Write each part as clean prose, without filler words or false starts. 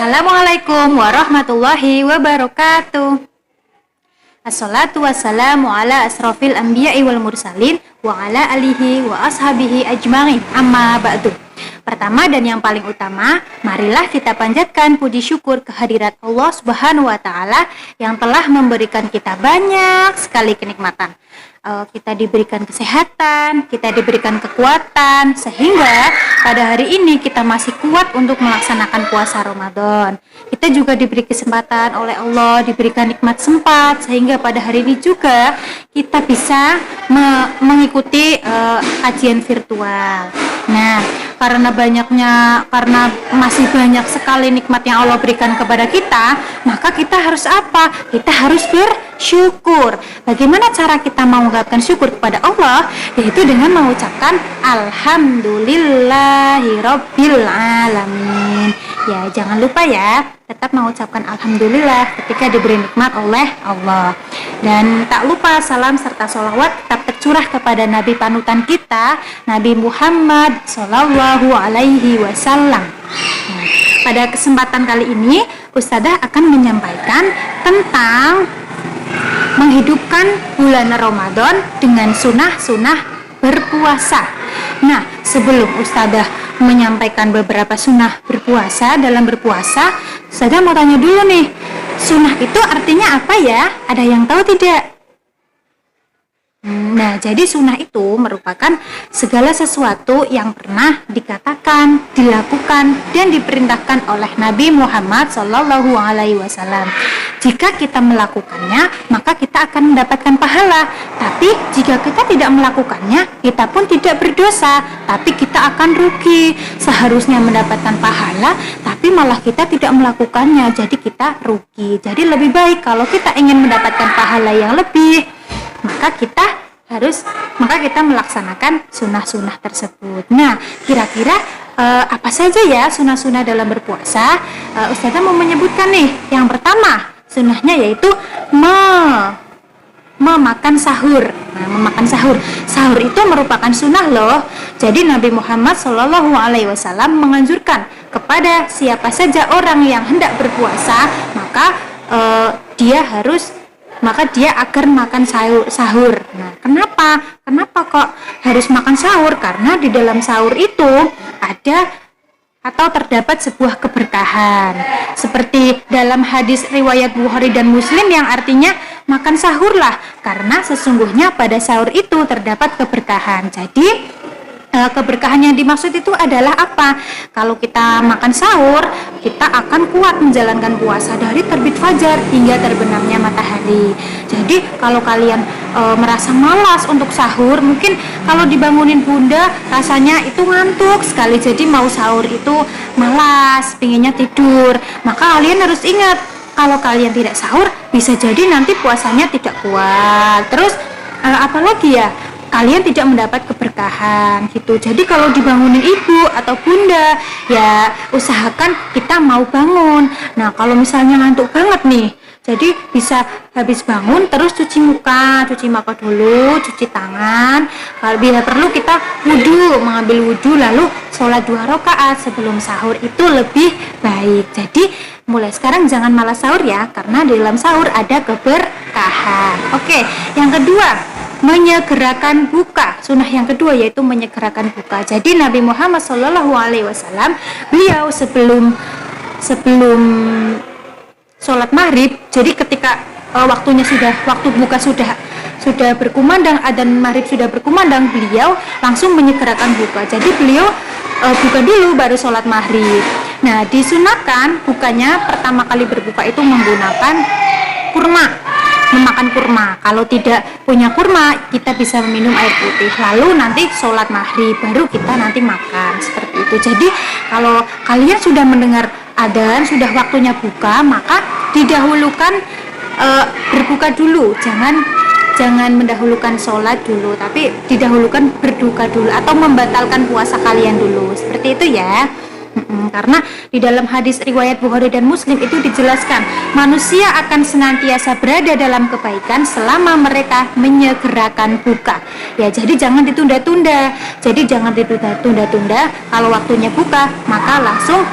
Assalamualaikum warahmatullahi wabarakatuh. Assalatu wassalamu ala asrafil anbiya'i wal mursalin wa ala alihi wa ashabihi ajma'in, amma ba'du. Pertama dan yang paling utama, marilah kita panjatkan puji syukur kehadirat Allah Subhanahu wa taala yang telah memberikan kita banyak sekali kenikmatan. Kita diberikan kesehatan, kita diberikan kekuatan, sehingga pada hari ini kita masih kuat untuk melaksanakan puasa Ramadan. Kita juga diberi kesempatan oleh Allah, diberikan nikmat sempat, sehingga pada hari ini juga kita bisa mengikuti kajian virtual. Nah, karena masih banyak sekali nikmat yang Allah berikan kepada kita, maka kita harus apa? Kita harus bersyukur. Bagaimana cara kita mengungkapkan syukur kepada Allah? Yaitu dengan mengucapkan Alhamdulillahirabbil alamin. Ya, jangan lupa ya, tetap mengucapkan Alhamdulillah ketika diberi nikmat oleh Allah. Dan tak lupa salam serta sholawat tetap tercurah kepada Nabi panutan kita, Nabi Muhammad Sallallahu Alaihi Wasallam. Nah, pada kesempatan kali ini, Ustadzah akan menyampaikan tentang menghidupkan bulan Ramadan dengan sunnah-sunnah berpuasa. Nah, sebelum Ustadzah menyampaikan beberapa sunnah berpuasa dalam berpuasa, Ustadzah mau tanya dulu nih, sunnah itu artinya apa ya? Ada yang tahu tidak? Nah, jadi sunnah itu merupakan segala sesuatu yang pernah dikatakan, dilakukan, dan diperintahkan oleh Nabi Muhammad Sallallahu Alaihi Wasallam. Jika kita melakukannya, maka kita akan mendapatkan pahala. Tapi jika kita tidak melakukannya, kita pun tidak berdosa, tapi kita akan rugi. Seharusnya mendapatkan pahala, tapi malah kita tidak melakukannya, jadi kita rugi. Jadi lebih baik kalau kita ingin mendapatkan pahala yang lebih, maka kita melaksanakan sunnah-sunnah tersebut. Nah, kira-kira apa saja ya sunnah-sunnah dalam berpuasa? Ustazah mau menyebutkan nih. Yang pertama, sunnahnya yaitu memakan sahur. Nah, memakan sahur. Sahur itu merupakan sunnah loh. Jadi Nabi Muhammad Shallallahu Alaihi Wasallam menganjurkan kepada siapa saja orang yang hendak berpuasa, maka dia agar makan sahur. Nah, kenapa kok harus makan sahur? Karena di dalam sahur itu ada atau terdapat sebuah keberkahan. Seperti dalam hadis riwayat Bukhari dan Muslim yang artinya makan sahurlah, karena sesungguhnya pada sahur itu terdapat keberkahan. Jadi keberkahan yang dimaksud itu adalah apa? Kalau kita makan sahur, kita akan kuat menjalankan puasa dari terbit fajar hingga terbenamnya matahari. Jadi kalau kalian merasa malas untuk sahur, mungkin kalau dibangunin bunda rasanya itu ngantuk sekali, jadi mau sahur itu malas, pinginnya tidur. Maka kalian harus ingat, kalau kalian tidak sahur, bisa jadi nanti puasanya tidak kuat. Terus apalagi ya? Kalian tidak mendapat keberkahan gitu. Jadi kalau dibangunin ibu atau bunda, ya usahakan kita mau bangun. Nah, kalau misalnya ngantuk banget nih, jadi bisa habis bangun terus cuci muka dulu, cuci tangan. Kalau bila perlu kita mengambil wudhu lalu sholat 2 rakaat sebelum sahur, itu lebih baik. Jadi mulai sekarang jangan malas sahur ya, karena di dalam sahur ada keberkahan. Oke, yang kedua, menyegerakan buka. Sunnah yang kedua yaitu menyegerakan buka. Jadi Nabi Muhammad Shallallahu Alaihi Wasallam, beliau sebelum sholat maghrib, jadi ketika waktu buka sudah berkumandang, adzan maghrib sudah berkumandang, beliau langsung menyegerakan buka. Jadi beliau buka dulu baru sholat maghrib. Nah, disunahkan bukanya pertama kali berbuka itu menggunakan memakan kurma. Kalau tidak punya kurma, kita bisa meminum air putih. Lalu nanti sholat maghrib, baru kita nanti makan. Seperti itu. Jadi kalau kalian sudah mendengar adzan, sudah waktunya buka, maka didahulukan berbuka dulu. Jangan mendahulukan sholat dulu, tapi didahulukan berbuka dulu atau membatalkan puasa kalian dulu. Seperti itu ya. Karena di dalam hadis riwayat Bukhari dan Muslim itu dijelaskan, manusia akan senantiasa berada dalam kebaikan selama mereka menyegerakan buka. Ya, jadi jangan ditunda-tunda. Kalau waktunya buka, maka langsung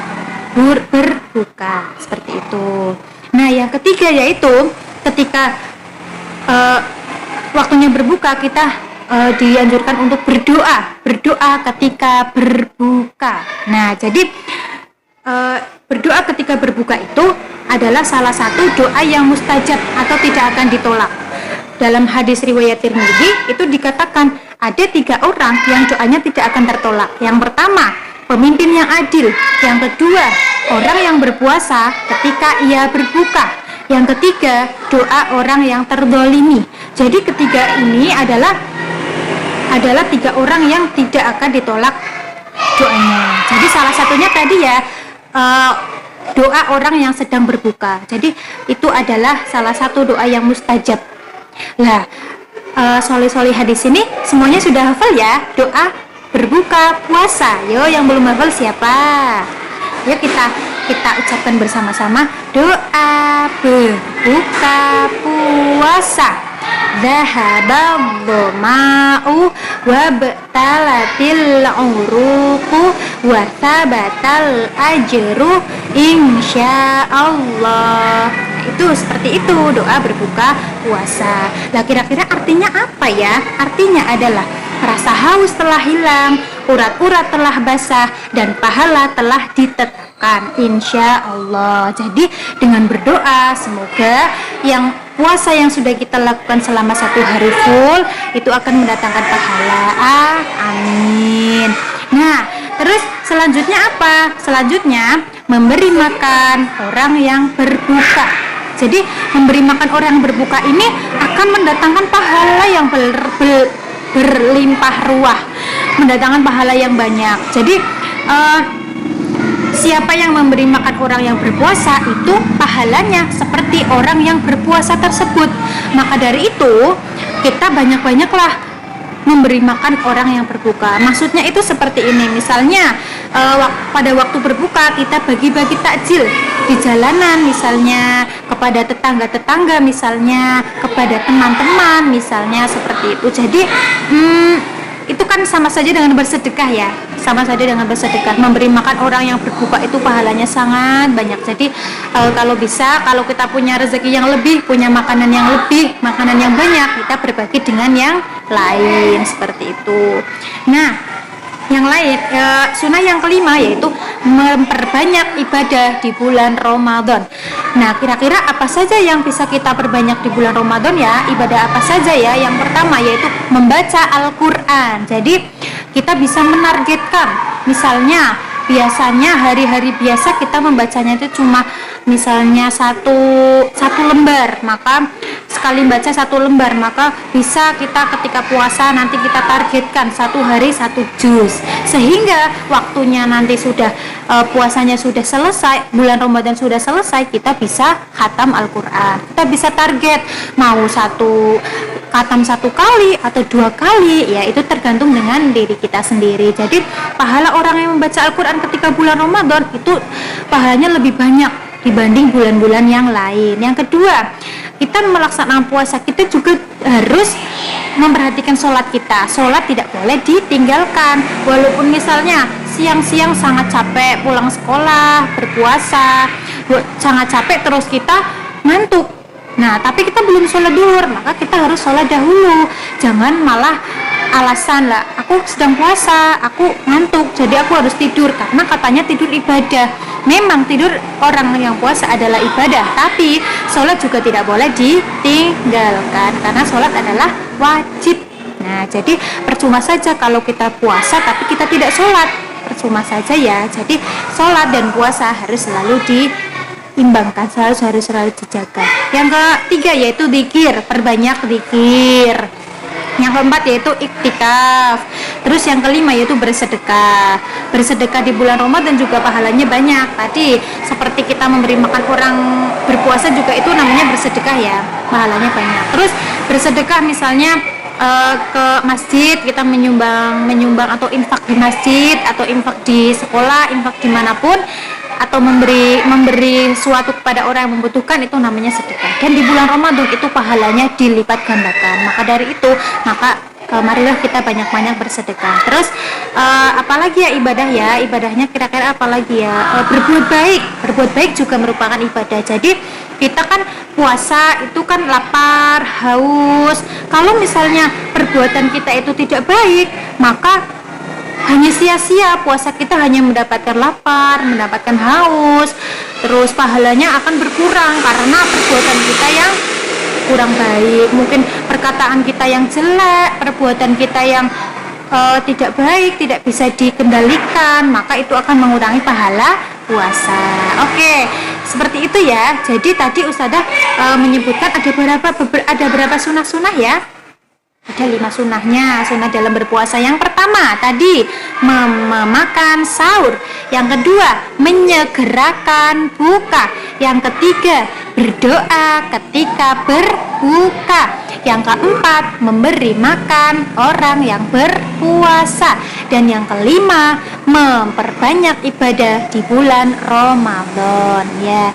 berbuka, seperti itu. Nah, yang ketiga yaitu ketika waktunya berbuka, kita dianjurkan untuk berdoa ketika berbuka. Nah, jadi berdoa ketika berbuka itu adalah salah satu doa yang mustajab atau tidak akan ditolak. Dalam hadis riwayat Tirmidzi itu dikatakan ada 3 orang yang doanya tidak akan tertolak. Yang pertama, pemimpin yang adil. Yang kedua, orang yang berpuasa ketika ia berbuka. Yang ketiga, doa orang yang terdolimi. Jadi ketiga ini adalah 3 orang yang tidak akan ditolak doanya. Jadi salah satunya tadi ya, doa orang yang sedang berbuka. Jadi itu adalah salah satu doa yang mustajab. Lah, soli hadis ini semuanya sudah hafal ya, doa berbuka puasa. Yo, yang belum hafal siapa? Yuk kita ucapkan bersama-sama, doa berbuka puasa. Dhahabal dhama'u wa btalatil uruqu wa thabatal ajru insyaallah. Itu seperti itu doa berbuka puasa. Nah, kira-kira artinya apa ya? Artinya adalah rasa haus telah hilang, urat-urat telah basah, dan pahala telah ditetapkan, insya Allah. Jadi dengan berdoa, semoga yang puasa yang sudah kita lakukan selama 1 hari full itu akan mendatangkan pahala. Amin. Nah, terus selanjutnya apa? Selanjutnya memberi makan orang yang berbuka. Jadi memberi makan orang yang berbuka ini akan mendatangkan pahala yang berlimpah ruah, mendatangkan pahala yang banyak. Jadi siapa yang memberi makan orang yang berpuasa itu pahalanya seperti orang yang berpuasa tersebut. Maka dari itu kita banyak-banyaklah memberi makan orang yang berbuka. Maksudnya itu seperti ini, misalnya pada waktu berbuka kita bagi-bagi takjil di jalanan, misalnya kepada tetangga-tetangga, misalnya kepada teman-teman, misalnya seperti itu. Jadi itu kan sama saja dengan bersedekah ya, sama saja dengan bersedekah. Memberi makan orang yang berbuka itu pahalanya sangat banyak. Jadi kalau bisa, kalau kita punya rezeki yang lebih, punya makanan yang lebih, makanan yang banyak, kita berbagi dengan yang lain, seperti itu. Nah, yang lain, sunnah yang kelima yaitu memperbanyak ibadah di bulan Ramadan. Nah, kira-kira apa saja yang bisa kita perbanyak di bulan Ramadan ya? Ibadah apa saja ya? Yang pertama yaitu membaca Al-Quran. Jadi kita bisa menargetkan, misalnya biasanya hari-hari biasa kita membacanya itu cuma misalnya satu lembar, maka sekali baca 1 lembar, maka bisa kita ketika puasa nanti kita targetkan 1 hari 1 juz, sehingga waktunya nanti sudah puasanya sudah selesai, bulan Ramadan sudah selesai, kita bisa khatam Al-Quran. Kita bisa target mau khatam 1 kali atau 2 kali, ya itu tergantung dengan diri kita sendiri. Jadi pahala orang yang membaca Al-Quran ketika bulan Ramadan itu pahalanya lebih banyak dibanding bulan-bulan yang lain. Yang kedua, kita melaksanakan puasa, kita juga harus memperhatikan sholat kita. Sholat tidak boleh ditinggalkan, walaupun misalnya siang-siang sangat capek pulang sekolah, berpuasa, sangat capek terus kita ngantuk. Nah, tapi kita belum sholat duhur, maka kita harus sholat dahulu. Jangan malah alasan lah, aku sedang puasa, aku ngantuk, jadi aku harus tidur, karena katanya tidur ibadah. Memang tidur orang yang puasa adalah ibadah, tapi sholat juga tidak boleh ditinggalkan, karena sholat adalah wajib. Nah, jadi percuma saja kalau kita puasa tapi kita tidak sholat, percuma saja ya. Jadi sholat dan puasa harus selalu diimbangkan, harus selalu dijaga. Yang ketiga yaitu zikir, perbanyak zikir. Yang keempat yaitu iktikaf. Terus yang kelima yaitu bersedekah. Bersedekah di bulan Ramadan juga pahalanya banyak. Tadi seperti kita memberi makan orang berpuasa juga itu namanya bersedekah ya, pahalanya banyak. Terus bersedekah misalnya ke masjid, kita menyumbang atau infak di masjid, atau infak di sekolah, infak dimanapun, atau memberi suatu kepada orang yang membutuhkan, itu namanya sedekah. Dan di bulan Ramadan itu pahalanya dilipat gandakan. Maka dari itu, maka marilah kita banyak-banyak bersedekah. Terus apalagi ya ibadah ya, ibadahnya kira-kira apalagi ya, berbuat baik juga merupakan ibadah. Jadi kita kan puasa itu kan lapar, haus. Kalau misalnya perbuatan kita itu tidak baik, maka hanya sia-sia, puasa kita hanya mendapatkan lapar, mendapatkan haus, terus pahalanya akan berkurang karena perbuatan kita yang kurang baik, mungkin perkataan kita yang jelek, perbuatan kita yang tidak baik, tidak bisa dikendalikan, maka itu akan mengurangi pahala puasa. Oke, seperti itu ya. Jadi tadi Ustazah menyebutkan ada berapa sunah-sunah ya? Ada 5 sunahnya, sunah dalam berpuasa. Yang pertama tadi memakan sahur, yang kedua menyegerakan buka, yang ketiga berdoa ketika berbuka, yang keempat memberi makan orang yang berpuasa, dan yang kelima memperbanyak ibadah di bulan Ramadan ya.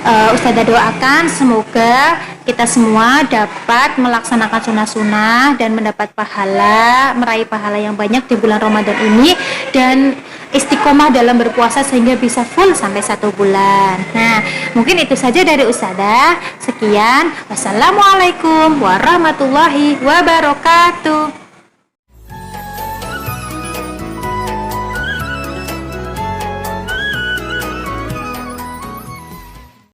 Ustazah doakan semoga kita semua dapat melaksanakan sunah-sunah dan mendapat pahala, meraih pahala yang banyak di bulan Ramadan ini, dan istiqomah dalam berpuasa sehingga bisa full sampai 1 bulan. Nah, mungkin itu saja dari Ustazah. Sekian, wassalamualaikum warahmatullahi wabarakatuh.